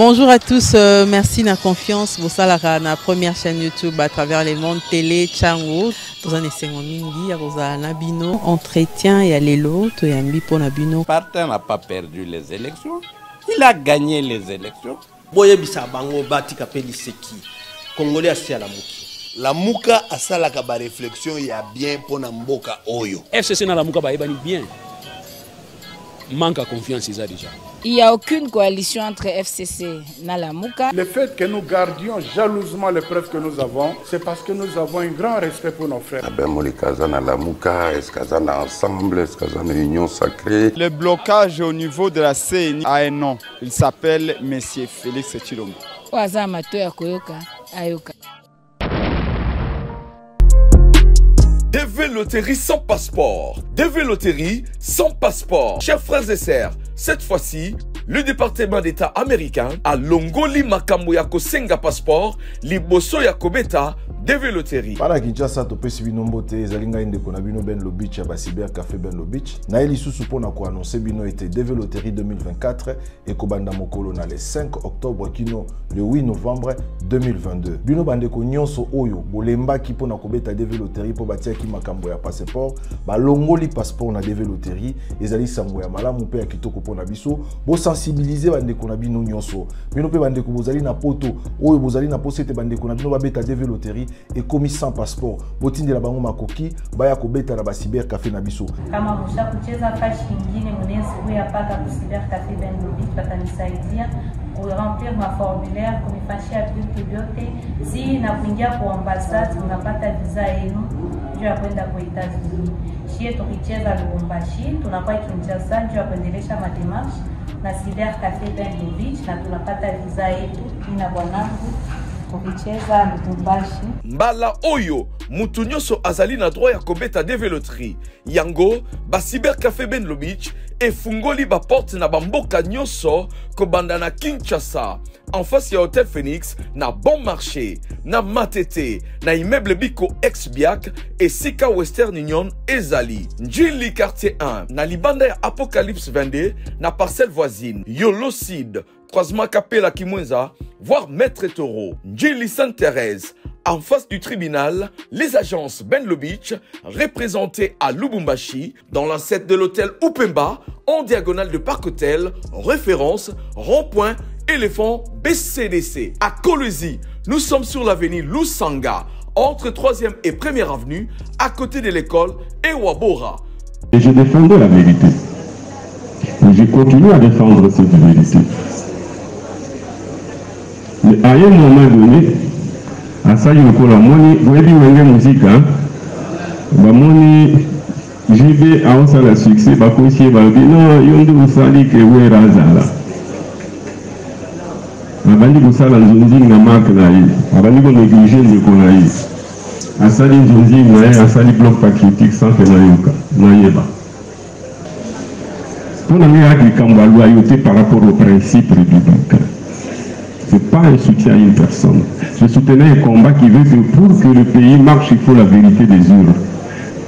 Bonjour à tous, merci de la confiance. Vous savez, la première chaîne YouTube à travers les mondes télé, Tchango. Vous en essayez mingi, vous avez Nabino, entretien et allélo, tu as mis pour Nabino. Partin n'a pas perdu les élections, il a gagné les élections. Boye bisa bango bati kapeli seki. Congolais asi à la muki. La muka asala ka ba réflexion ya bien pour na mboka oyo. FCC na la muka ba ebani bien. Manque à confiance déjà. Il n'y a aucune coalition entre FCC et Nalamuka. Le fait que nous gardions jalousement les preuves que nous avons, c'est parce que nous avons un grand respect pour nos frères. Ensemble, union sacrée. Le blocage au niveau de la CNI a un nom. Il s'appelle M. Félix Tshilombo. DV Loterie sans passeport. DV Loterie sans passeport. Chers frères et sœurs, cette fois-ci, le département d'État américain a longoli makambo ya kosenga passeport, liboso ya kobeta DV Loterie. Para Kinshasa to pesi bino mbote ezalinga inde kona bino Ben Lobich ya Cyber Café Ben Lobich. Na eli susu pona ko annoncer bino été DV Loterie 2024 et kobanda mokolo na le 5 octobre kino le 8 novembre 2022. Bino bande ko nyonso oyo bolemba ki pona kobeta DV Loterie po batia ki makambo ya passeport, ba longoli passeport na DV Loterie ezali sango ya malamu pe ya kitoko pona biso, bo sensibiliser bande ko na bino nyonso. Bino pe bande ko bozali na poto oyo bozali na posete bande ko na bino ba beta DV Loterie et commis sans passeport. Botindi la bango makoki baya kobeta na ba Cyber Café na biso. Kama musha kucheza fashi nyingine mnezi huya paka ku Cyber Café Ben Lobich batanisaidia ku remplir ma formulaire kunifashia vitu vyote. Si na kuingia kwa ambassade unapata visa yenu juu ya kwenda kwa Etats-Unis. Shie tukicheza Lubumbashi tunakuwa Kinshasa juu ya kuendelesha mademarshe na Cyber Café Ben Lobich na tunapata visa yetu ina bwanangu. Mbala oyo mutu nyonso azali na droit ya kobeta DV Loterie. Yango ba Cyber Café Ben Lobich e fungoli ba porte na bamboka nyonso kobanda na Kinshasa en face ya Hotel Phoenix na Bon Marché na Matete na immeuble Biko ex-Biak et Sika Western Union ezali Njili quartier 1 na libanda ya Apocalypse 22 na parcelle voisine Yolocide croisement Kapela Kimwenza, voire Maître Taureau, Njili Sainte-Thérèse, en face du tribunal, les agences Ben Lobich, représentées à Lubumbashi, dans l'ancêtre de l'hôtel Upemba, en diagonale de Parc Hôtel, référence, rond-point, éléphant, BCDC. À Kolwezi, nous sommes sur l'avenue Lusanga, entre 3e et 1er avenue, à côté de l'école Ewabora. Et je défendais la vérité. Et je continue à défendre cette vérité. Mais à un moment donné, à ça, il y a une musique, JB a aussi le succès, bah conseiller va dire non, il y a une salle qui est où est Razala. Abandi kusala nzunzi na marque na hii, abandi ko négliger le konaï. Asali nzunzi na asali bloc patriotique sans que na yoka, na yeba. Pour la meilleure loyauté par rapport au principe républicain. Ce n'est pas un soutien à une personne. Je soutenais un combat qui veut que pour que le pays marche, il faut la vérité des urnes.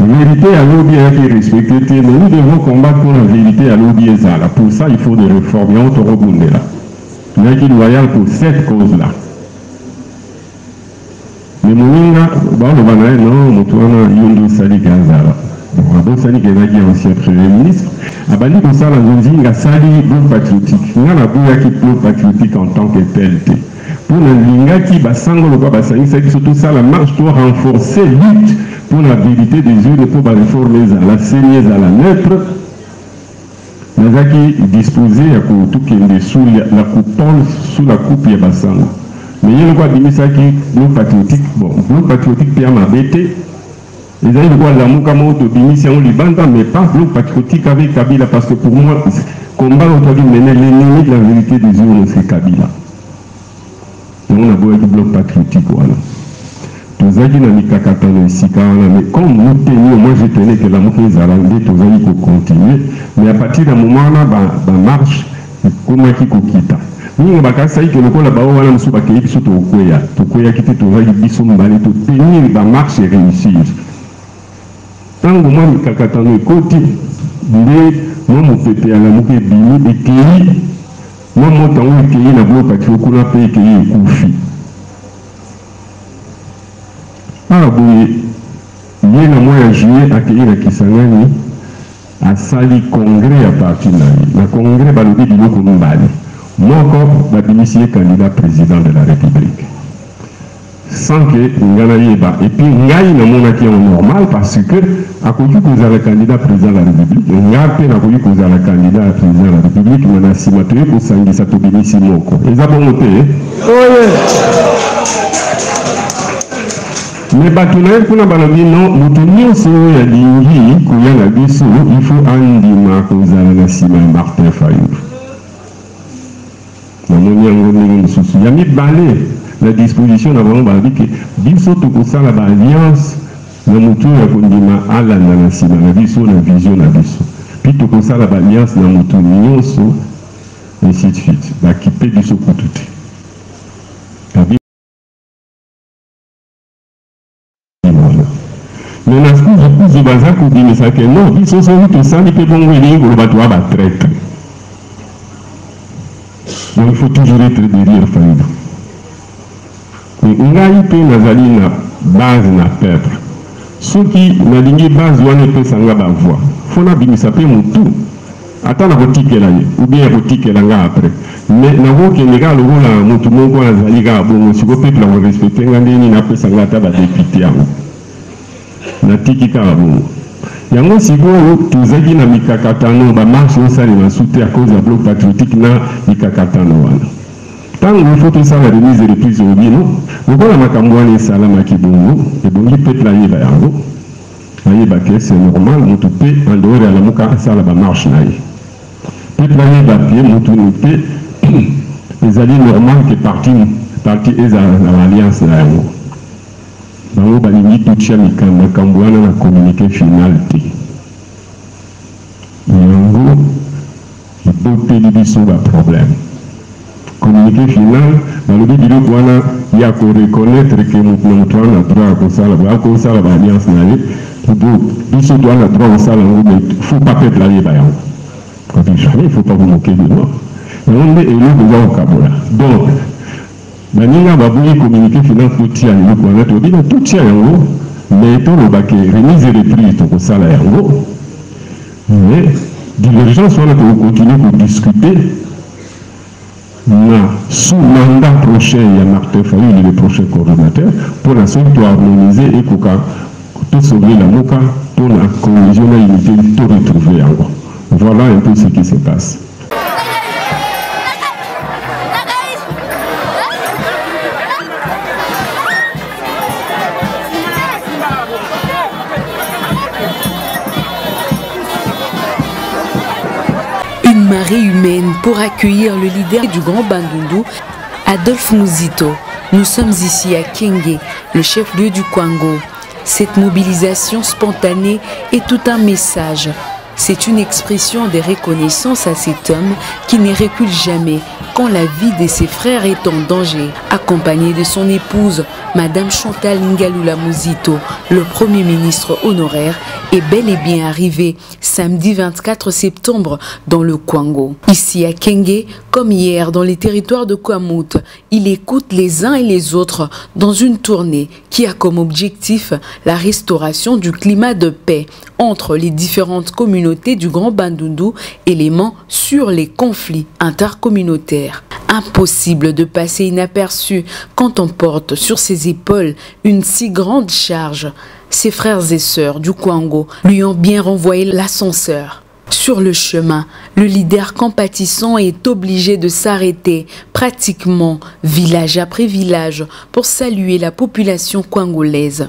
La vérité à l'OBIA qui est respectée, mais nous devons combattre pour la vérité à l'OBIA. Pour ça, il faut des réformes. On te rebonde là. Il est loyal pour cette cause-là. Mais Mouinga, non, Moutouana, Yondo Sali Gazala. Bon, Sali Gazala qui est ancien Premier ministre. Abandi Kosala Nzonzi, Sali bloc patriotique. Nous avons qui bloc patriotique en tant que tel. Pour le Linga qui basango le Babasani, c'est surtout ça la marche doit renforcer lutte pour la vérité des yeux pour réformer la saignée à la neutre. Nous avons disposé à tout qui est sous la coupole, sous la coupe et basango. Mais il y a le quoi dire ça qui bloc patriotique, bon, bloc patriotique Pierre Mabete. Ils ont le droit de la Moukamoto d'émission Libanda, mais pas bloc patriotique avec Kabila, parce que pour moi, combat aujourd'hui mener l'ennemi de la vérité des urnes, c'est Kabila. Donc on a beau être bloc patriotique, voilà. Tous les gens qui ici, mais comme nous tenions, moi je tenais que la montée Zalande, tous les gens continuer, mais à partir d'un moment là, la marche, comment qui quitta. Nous avons dit que le col là-bas, on a un souba qui est sur Tokoya, Tokoya qui était tous les gens qui tenir la marche et réussir. Tant que moi, je suis côté, moi, je suis à la moquette bini, et qui moi motango ekei na blo patio kuna mpe ekei ekufi awa boye ye na mois ya juillet akei na Kisangani asali congrès ya parti na ye na congrès balobi biloko mibale moko babimisi ye candidat président de la République sans que ngana yeba et puis ngai namonaki yango normal parce que akoki kozala candidat président de la République nga mpe nakoki kozala candidat président de la République me na nsima toye kosangisa tobimisi moko eza bongo te mais bato na ye mpona balobi no moto nyonso oyo alingi koya na biso il faut andima kozala na nsima ya Martin Fayulu namoni yango ndenge mosusu ya mibale la disposition na bango balobi ke biso tokosala baalliance na motu oyo akondima alanda na nsima na biso na vision na biso mpi tokosala baalliance na motu nyonso ainsi de suite bakipe biso kutu te mais na kuzu baza kodimisa ke non biso soki tosali mpe bongo elingi koloba toa batraître donc il faut toujours être derrière Fayulu ngai mpe nazali na base na peuple soki nalingi base wana epesanga bavoi fo nabimisa mpe motu ata nakotikela ye ou bien akotikela nga après mais nakokende kaka lokola motu moko azali kaka bongo siko peuple akorespecte nga ndeni napesanga ata badepute yango natiki kaka bongo yango sikoyo tozaki na mikakatano bamarshe osalema su te à cause ya bloc patriotique na mikakatano wana ntango ifo tosala remise de reprise obino lokola makambo wana esalamaki bongo ebongi peuple ayeba yango ayeba ke c'est normal motu mpe en dehors ya lamuka asala bamarshe na ye peuple ayeba pie motu mpe ezali normal ke parti ezala na alliance na yango bango balingi totia makambo wana na communiqué final te yango eboteli biso baproblème communiqué final balobi biloko wana ya koreconnaître ke motu wana droit akosala baalliance na ye biso towana droit kosala yango mais faut pas peuple ayeba yango jamais il faut pas vous moquer de moi yango nde eloko eza kokabola donc baninga baboyi communiqué final totia eloko wana tobina totia yango mais tolobake remise et reprise tokosala yango mais divergence wana tokokontinue kodiscuter na sous mandat prochain ya Martin Fayulu le prochain coordonnateur pour la soki toharmoniser ekoka tosauver la moka mpona cohésion na unité to retrouver yango voilà un peu ce qui se passe. Marée humaine pour accueillir le leader du Grand Bandundu, Adolphe Muzito. Nous sommes ici à Kenge, le chef-lieu du Kwango. Cette mobilisation spontanée est tout un message. C'est une expression de reconnaissance à cet homme qui ne recule jamais quand la vie de ses frères est en danger. Accompagné de son épouse, Madame Chantal Ngalula Muzito, le Premier ministre honoraire, est bel et bien arrivé samedi 24 septembre dans le Kwango. Ici à Kenge, comme hier dans les territoires de Kwamouth, il écoute les uns et les autres dans une tournée qui a comme objectif la restauration du climat de paix entre les différentes communautés du Grand Bandundu, élément sur les conflits intercommunautaires. Impossible de passer inaperçu quand on porte sur ses épaules une si grande charge. Ses frères et sœurs du Kwango lui ont bien renvoyé l'ascenseur. Sur le chemin, le leader compatissant est obligé de s'arrêter pratiquement village après village pour saluer la population kwangolaise.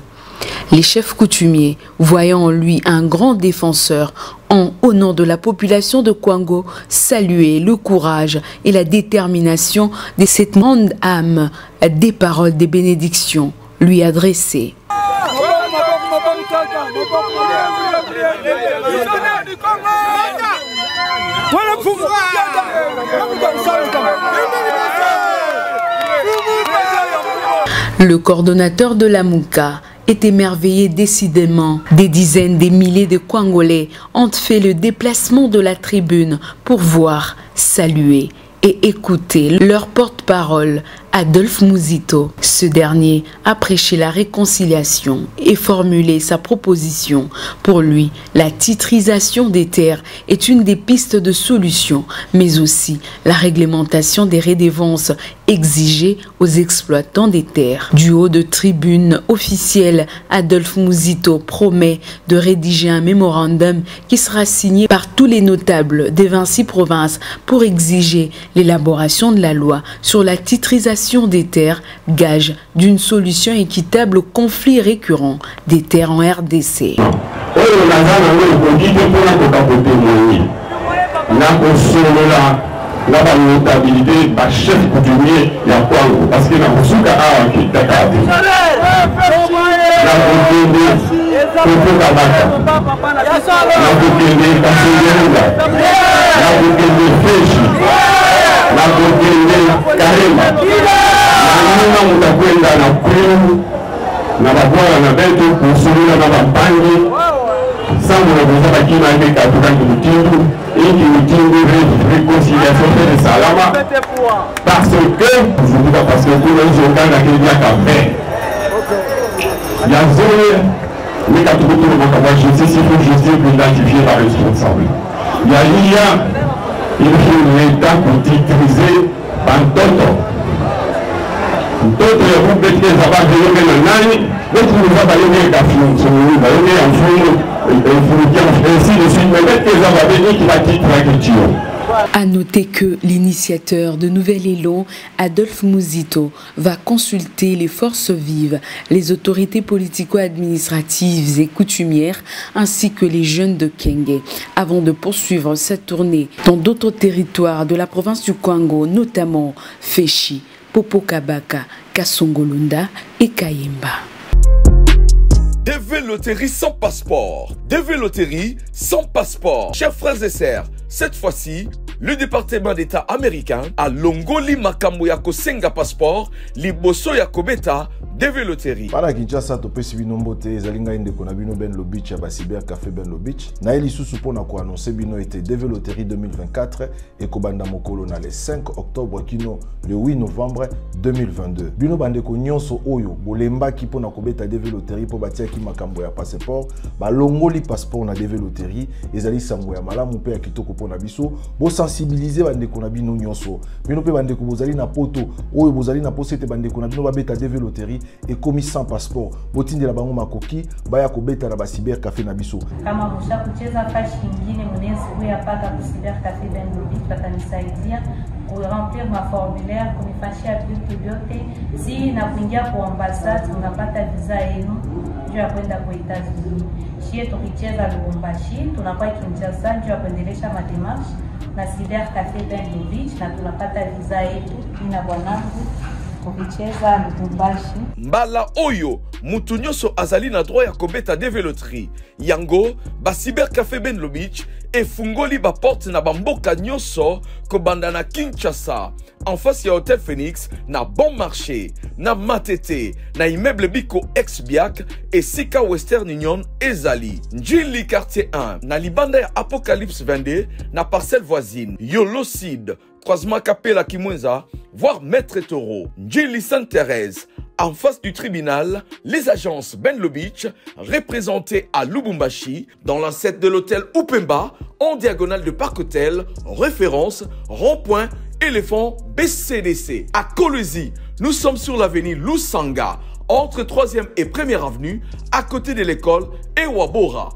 Les chefs coutumiers, voyant en lui un grand défenseur, ont, au nom de la population de Kwango, salué le courage et la détermination de cette grande âme, des paroles de bénédiction lui adressées. Le coordonnateur de la Mouka est émerveillé décidément. Des dizaines, des milliers de Kwangolais ont fait le déplacement de la tribune pour voir, saluer et écouter leur porte-parole, Adolphe Mouzito. Ce dernier a prêché la réconciliation et formulé sa proposition. Pour lui, la titrisation des terres est une des pistes de solution, mais aussi la réglementation des redevances exigées aux exploitants des terres. Du haut de tribune officielle, Adolphe Mouzito promet de rédiger un mémorandum qui sera signé par tous les notables des 26 provinces pour exiger l'élaboration de la loi sur la titrisation des terres, gage d'une solution équitable aux conflits récurrents des terres en RDC. La notabilité par chef coutumier ya Kwango parce que na musuka awa kitakati na kukende kutoka baka na kukende kasuyenga na kukende feshi na kukende karema na nyuma mutakwenda na kwimu na babwala na beto kusulula na bampangi sambu na kuzaka kima eke katuka kimutindu iki mutindu réconciliation de salama parce que tout le monde a qu'il y a qu'à faire il y a zone mais quand tout le monde a justice il faut justice pour identifier la responsable il faut l'État pour titriser par d'autres groupes qui sont pas venus dans l'année d'autres nous ont balayé la finance nous balayé en fond à noter que l'initiateur de Nouvel Élan, Adolphe Mouzito, va consulter les forces vives, les autorités politico-administratives et coutumières, ainsi que les jeunes de Kenge, avant de poursuivre cette tournée dans d'autres territoires de la province du Kwango, notamment Feshi, Popokabaka, Kasongolunda et Kayemba. DV Loterie sans passeport. DV Loterie sans passeport. Chers frères et sœurs, cette fois-ci, le département d'État américain a longoli makambo ya kosenga passeport, liboso ya kobeta DV Loterie. Para Kinshasa to pesi bino mbote ezalinga inde kona bino Ben Lobich ya Basiber Café Ben Lobich. Na eli susu pona ko annoncer bino été DV Loterie 2024 et kobanda mokolo na le 5 octobre kino le 8 novembre 2022. Bino bande ko nyonso oyo bolemba ki pona kobeta DV Loterie po batia ki makambo ya passeport, ba longoli passeport na DV Loterie ezali sango ya malamu pe ya kitoko pona biso, bo sensibiliser bande ko na bino nyonso. Bino pe bande ko bozali na poto oyo bozali na posete bande ko na bino ba beta DV Loterie et commis sans passeport botindi la bango makoki baya kobeta na Basiber Café na biso kama musha kucheza fashi nyingine mnezi huya paka Basiber Café Ben Lobich watanisaidia kuremplir ma formulaire kunifashia vitu vyote si na kuingia kwa ambassade unapata visa yenu juu ya kwenda kwa Etats-Unis. Shie tukicheza Lubumbashi tunakuwa Kinshasa juu ya kuendelesha mademarshe na Basiber Café Ben Lobich na tunapata visa yetu ina bwanangu Mbala oyo mutu nyonso azali na droit ya kobeta DV Loterie yango Basiber Café Ben Lobich efungoli ba porte na bamboka nyonso kobanda na Kinshasa en face ya Hotel Phoenix na Bon Marché na Matete na immeuble Biko ex-Biak et Sika Western Union ezali Njili quartier 1 na libanda ya Apocalypse 22 na parcelle voisine Yolocide croisement Kapela Kimwenza, voire Maître Taureau, Njili Sainte-Thérèse, en face du tribunal, les agences Ben Lobich, représentées à Lubumbashi, dans l'ancêtre de l'hôtel Upemba, en diagonale de Parc Hôtel, référence, rond-point, éléphant, BCDC. À Kolwezi, nous sommes sur l'avenue Lusanga, entre 3e et 1e avenue, à côté de l'école Ewabora.